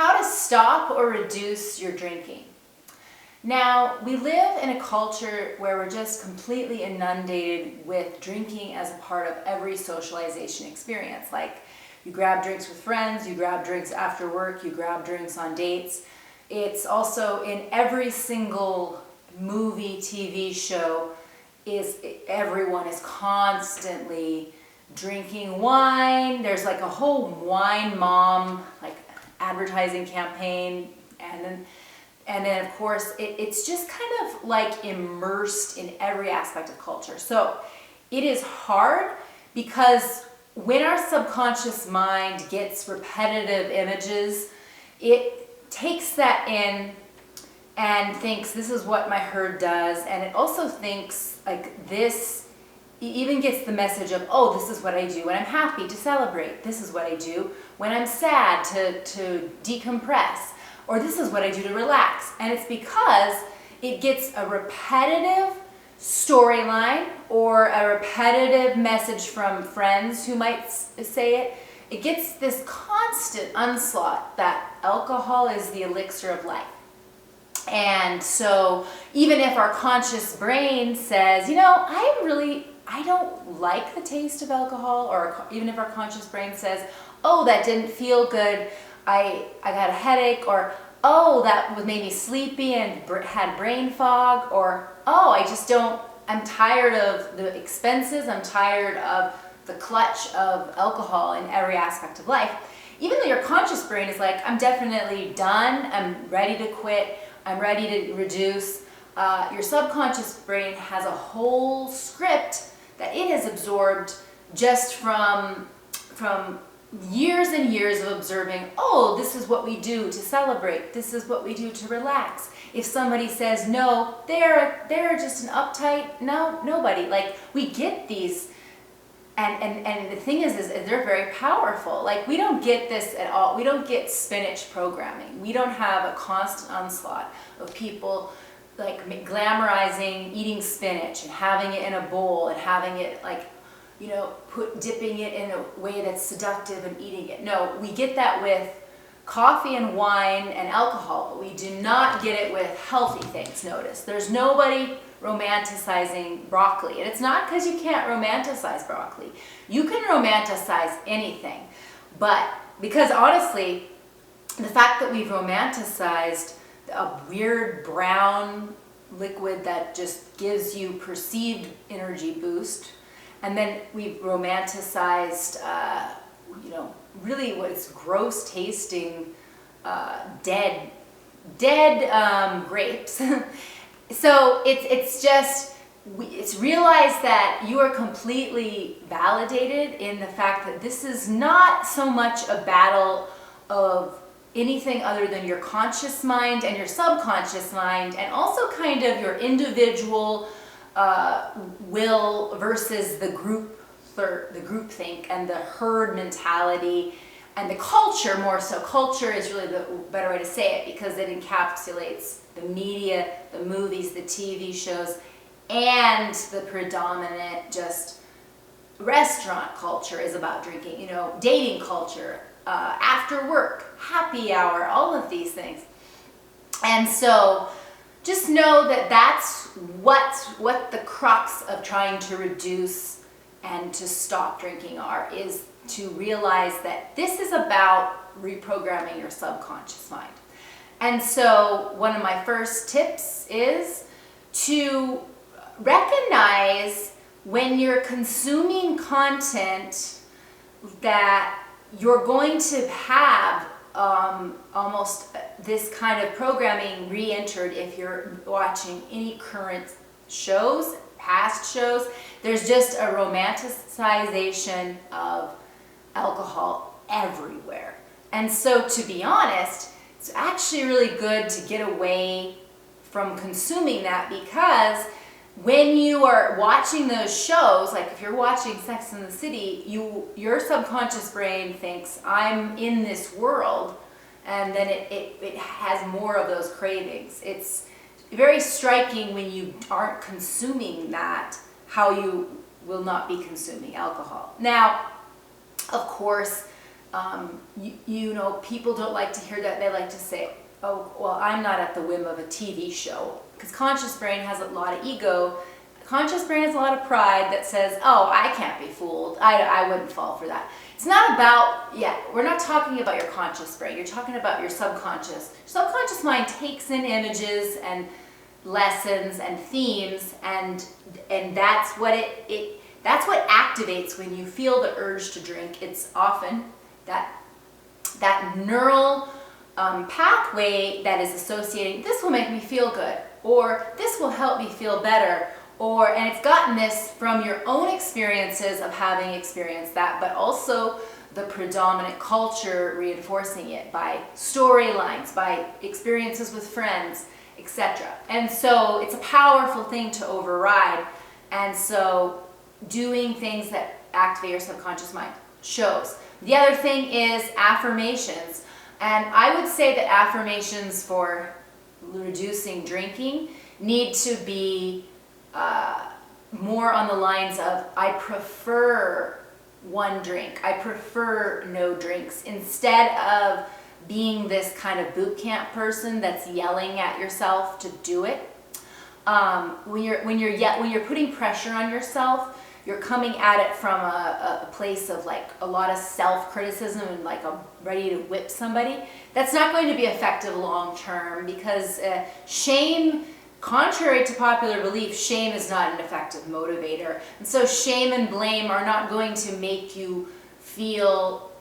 how to stop or reduce your drinking. Now, we live in a culture where we're just completely inundated with drinking as a part of every socialization experience. Like, you grab drinks with friends, you grab drinks after work, you grab drinks on dates. It's also in every single movie, TV show, everyone is constantly drinking wine. There's like a whole wine mom like advertising campaign, and then of course it's just kind of like immersed in every aspect of culture. So it is hard because when our subconscious mind gets repetitive images, it takes that in and thinks this is what my herd does, and it also thinks like this. It even gets the message of, oh, this is what I do when I'm happy, to celebrate. This is what I do when I'm sad, to decompress. Or this is what I do to relax. And it's because it gets a repetitive storyline or a repetitive message from friends who might say it. It gets this constant onslaught that alcohol is the elixir of life. And so even if our conscious brain says, I don't like the taste of alcohol, or even if our conscious brain says, oh, that didn't feel good, I got a headache, or oh, that made me sleepy and had brain fog, or oh, I'm tired of the expenses, I'm tired of the clutch of alcohol in every aspect of life. Even though your conscious brain is like, I'm definitely done, I'm ready to quit, I'm ready to reduce, your subconscious brain has a whole script that it has absorbed just from years and years of observing, oh, this is what we do to celebrate, this is what we do to relax. If somebody says no, they're just an uptight, nobody. Like, we get these, and the thing is they're very powerful. Like, we don't get this at all. We don't get spinach programming. We don't have a constant onslaught of people like glamorizing eating spinach and having it in a bowl and having it like, dipping it in a way that's seductive and eating it. No, we get that with coffee and wine and alcohol, but we do not get it with healthy things. Notice, there's nobody romanticizing broccoli. And it's not because you can't romanticize broccoli. You can romanticize anything. But because honestly, the fact that we've romanticized a weird brown liquid that just gives you perceived energy boost, and then we've romanticized, really what's gross tasting, dead grapes. So it's realized that you are completely validated in the fact that this is not so much a battle of anything other than your conscious mind and your subconscious mind, and also kind of your individual will versus the groupthink and the herd mentality and the culture. More so, culture is really the better way to say it, because it encapsulates the media, the movies, the TV shows, and the predominant just restaurant culture is about drinking, dating culture, after work, happy hour, all of these things. And so just know that that's what the crux of trying to reduce and to stop drinking is to realize that this is about reprogramming your subconscious mind. And so one of my first tips is to recognize when you're consuming content that you're going to have almost this kind of programming re-entered. If you're watching any current shows, past shows, there's just a romanticization of alcohol everywhere. And so, to be honest, it's actually really good to get away from consuming that, because when you are watching those shows, like if you're watching Sex and the City, your subconscious brain thinks, I'm in this world, and then it has more of those cravings. It's very striking when you aren't consuming that, how you will not be consuming alcohol. Now, of course, People don't like to hear that. They like to say, oh, well, I'm not at the whim of a TV show. Because conscious brain has a lot of ego. Conscious brain has a lot of pride that says, oh, I can't be fooled. I wouldn't fall for that. It's not about, we're not talking about your conscious brain. You're talking about your subconscious. Your subconscious mind takes in images and lessons and themes, and that's what that's what activates when you feel the urge to drink. It's often that neural pathway that is associating, this will make me feel good, or this will help me feel better, and it's gotten this from your own experiences of having experienced that, but also the predominant culture reinforcing it by storylines, by experiences with friends, etc. And so it's a powerful thing to override. And so doing things that activate your subconscious mind shows. The other thing is affirmations. And I would say that affirmations for reducing drinking need to be more on the lines of, I prefer one drink, I prefer no drinks, instead of being this kind of boot camp person that's yelling at yourself to do it. When you're putting pressure on yourself, you're coming at it from a place of like a lot of self-criticism and like I'm ready to whip somebody. That's not going to be effective long term, because shame, contrary to popular belief, shame is not an effective motivator. And so shame and blame are not going to make you feel,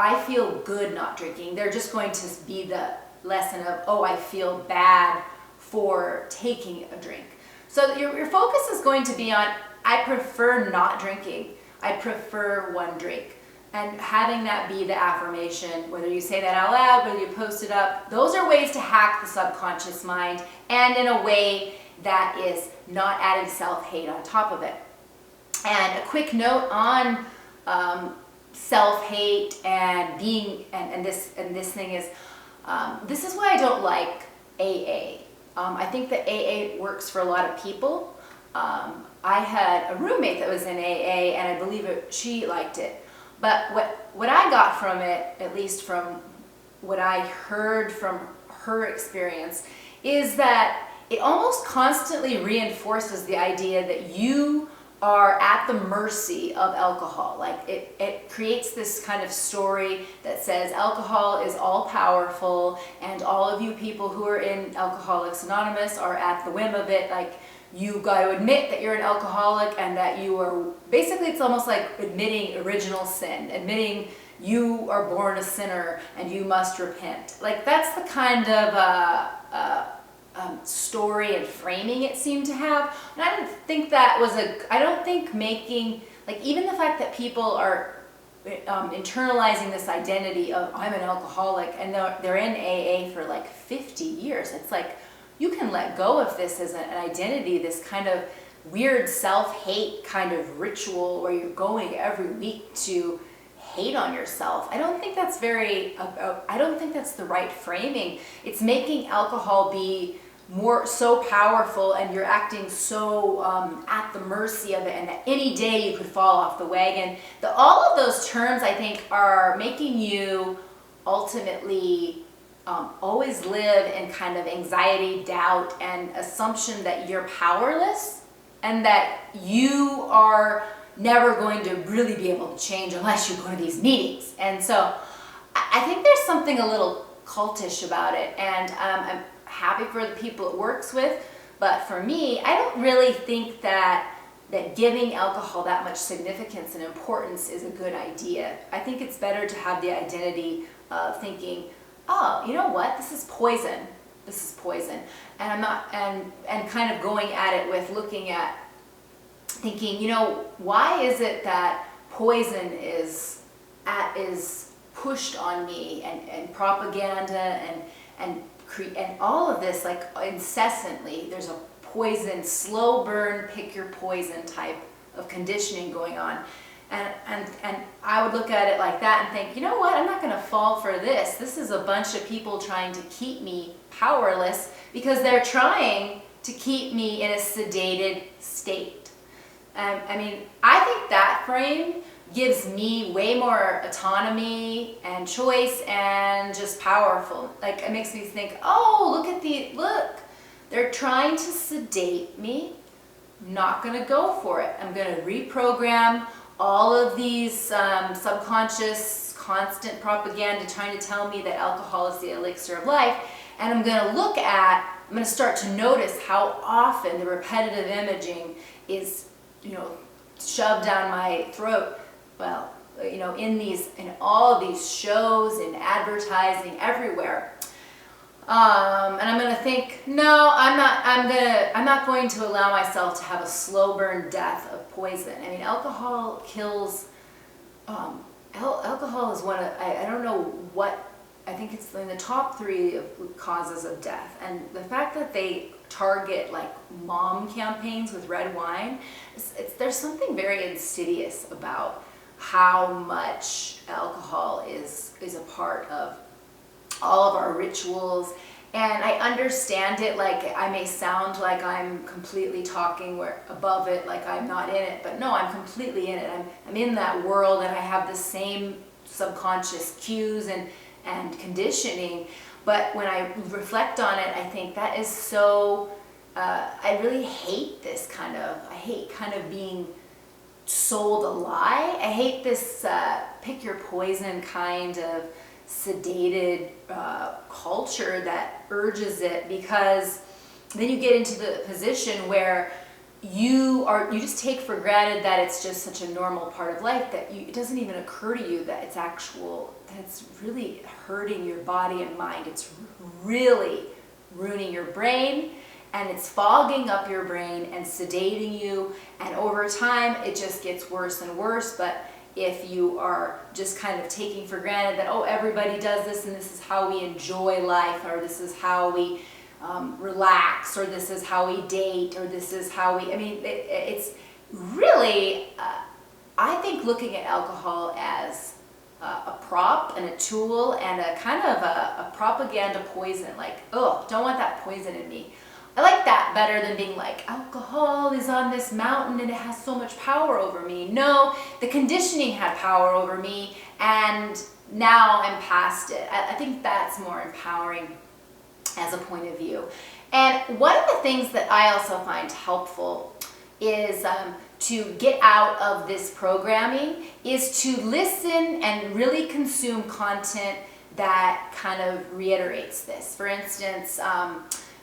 I feel good not drinking. They're just going to be the lesson of, I feel bad for taking a drink. So your focus is going to be on, I prefer not drinking. I prefer one drink. And having that be the affirmation, whether you say that out loud, whether you post it up, those are ways to hack the subconscious mind, and in a way that is not adding self-hate on top of it. And a quick note on self-hate and being, and this thing is, this is why I don't like AA. I think that AA works for a lot of people. I had a roommate that was in AA, and I believe she liked it. But what I got from it, at least from what I heard from her experience, is that it almost constantly reinforces the idea that you are at the mercy of alcohol. Like it creates this kind of story that says alcohol is all powerful, and all of you people who are in Alcoholics Anonymous are at the whim of it. Like, you got to admit that you're an alcoholic, and that you are, basically it's almost like admitting original sin, admitting you are born a sinner and you must repent. Like, that's the kind of story and framing it seemed to have. And I didn't think that was I don't think making, like, even the fact that people are internalizing this identity of I'm an alcoholic, and they're in AA for like 50 years. It's like, you can let go of this as an identity, this kind of weird self-hate kind of ritual where you're going every week to hate on yourself. I don't think that's I don't think that's the right framing. It's making alcohol be so powerful, and you're acting so at the mercy of it, and that any day you could fall off the wagon. All of those terms, I think, are making you ultimately always live in kind of anxiety, doubt, and assumption that you're powerless, and that you are never going to really be able to change unless you go to these meetings. And so I think there's something a little cultish about it, and I'm happy for the people it works with, but for me, I don't really think that giving alcohol that much significance and importance is a good idea. I think it's better to have the identity of thinking, oh, you know what, this is poison. This is poison. And I'm not, and kind of going at it with looking at, thinking, why is it that poison is pushed on me, and propaganda and all of this, like, incessantly, there's a poison, slow burn, pick your poison type of conditioning going on. And I would look at it like that and think, you know what, I'm not going to fall for this. This is a bunch of people trying to keep me powerless, because they're trying to keep me in a sedated state. I mean, I think that frame gives me way more autonomy and choice and just powerful. Like, it makes me think, oh, look, they're trying to sedate me. I'm not gonna go for it. I'm gonna reprogram all of these subconscious, constant propaganda trying to tell me that alcohol is the elixir of life. And I'm gonna start to notice how often the repetitive imaging is, shoved down my throat. Well, in all of these shows and advertising everywhere. And I'm gonna think, no, I'm not going to allow myself to have a slow burn death of poison. I mean, alcohol kills, alcohol is one of, I don't know what, I think it's in the top 3 of causes of death. And the fact that they target like mom campaigns with red wine, there's something very insidious about how much alcohol is a part of all of our rituals. And I understand it, like I may sound like I'm completely talking above it, like I'm not in it, but no, I'm completely in it. I'm in that world, and I have the same subconscious cues and conditioning. But when I reflect on it, I think that is so, I really hate I hate kind of being sold a lie. I hate this pick your poison kind of sedated culture that urges it, because then you get into the position where you just take for granted that it's just such a normal part of life that it doesn't even occur to you that it's really hurting your body and mind. It's really ruining your brain, and it's fogging up your brain and sedating you, and over time it just gets worse and worse. But if you are just kind of taking for granted that, oh, everybody does this and this is how we enjoy life, or this is how we relax, or this is how we date, or this is how it's really, I think looking at alcohol as a prop and a tool and a kind of a propaganda poison, like, oh, don't want that poison in me. I like that better than being like, alcohol is on this mountain and it has so much power over me. No, the conditioning had power over me, and now I'm past it. I think that's more empowering as a point of view. And one of the things that I also find helpful is to get out of this programming is to listen and really consume content that kind of reiterates this. For instance,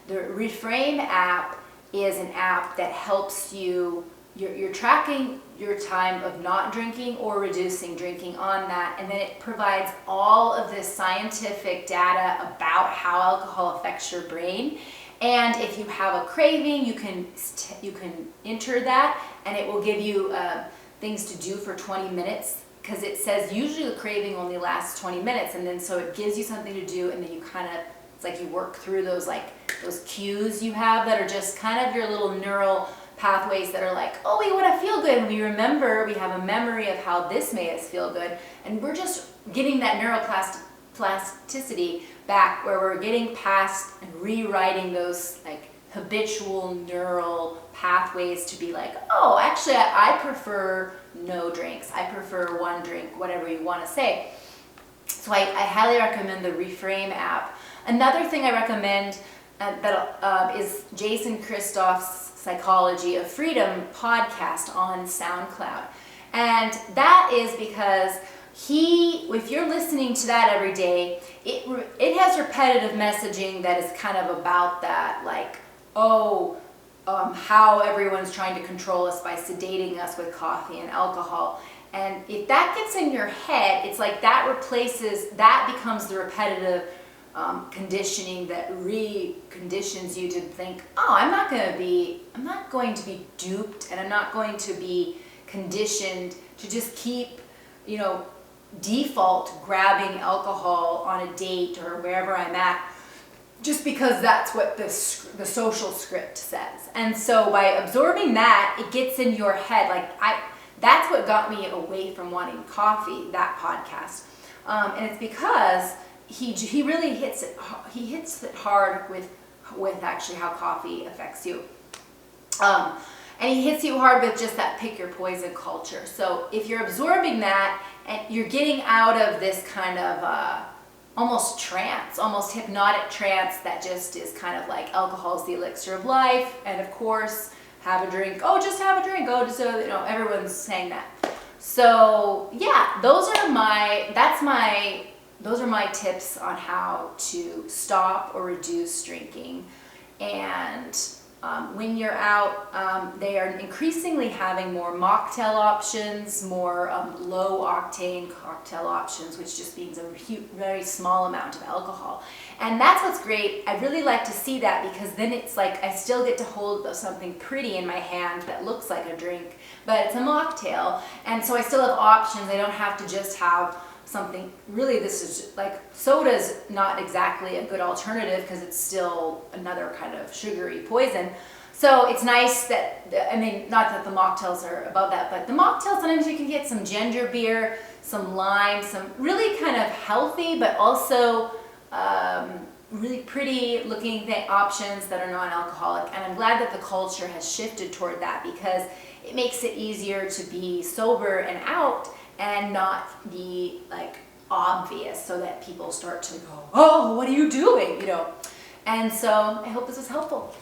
the Reframe app is an app that helps you, you're tracking your time of not drinking or reducing drinking on that, and then it provides all of this scientific data about how alcohol affects your brain. And if you have a craving, you can enter that, and it will give you things to do for 20 minutes, because it says usually the craving only lasts 20 minutes, and then so it gives you something to do, and then you kind of, it's like you work through those cues you have that are just kind of your little neural pathways that are like, oh, we want to feel good, and we have a memory of how this made us feel good, and we're just getting that neuroplasticity back, where we're getting past and rewriting those like habitual neural pathways to be like, oh, actually I prefer no drinks, I prefer one drink, whatever you want to say. So I highly recommend the Reframe app. Another thing I recommend is Jason Christoph's Psychology of Freedom podcast on SoundCloud. And that is because if you're listening to that every day, it has repetitive messaging that is kind of about that, like, how everyone's trying to control us by sedating us with coffee and alcohol. And if that gets in your head, it's like that becomes the repetitive conditioning that reconditions you to think, oh, I'm not going to be duped, and I'm not going to be conditioned to just keep, default grabbing alcohol on a date or wherever I'm at, just because that's what the social script says. And so by absorbing that, it gets in your head. That's what got me away from wanting coffee, that podcast. And it's because he really hits it hard with actually how coffee affects you. And he hits you hard with just that pick your poison culture. So if you're absorbing that and you're getting out of this kind of almost trance, almost hypnotic trance that just is kind of like alcohol is the elixir of life, and of course, have a drink. Oh, just have a drink. Oh, just everyone's saying that. So yeah, those are my tips on how to stop or reduce drinking. And when you're out, they are increasingly having more mocktail options, more low octane cocktail options, which just means a very small amount of alcohol. And that's what's great. I really like to see that, because then it's like I still get to hold something pretty in my hand that looks like a drink, but it's a mocktail. And so I still have options. I don't have to just have something. Really, this is like, soda's not exactly a good alternative because it's still another kind of sugary poison. So it's nice that, I mean, not that the mocktails are above that, but the mocktails, sometimes you can get some ginger beer, some lime, some really kind of healthy, but also really pretty looking options that are non-alcoholic. And I'm glad that the culture has shifted toward that, because it makes it easier to be sober and out and not be like obvious, so that people start to go, oh, what are you doing? And so I hope this was helpful.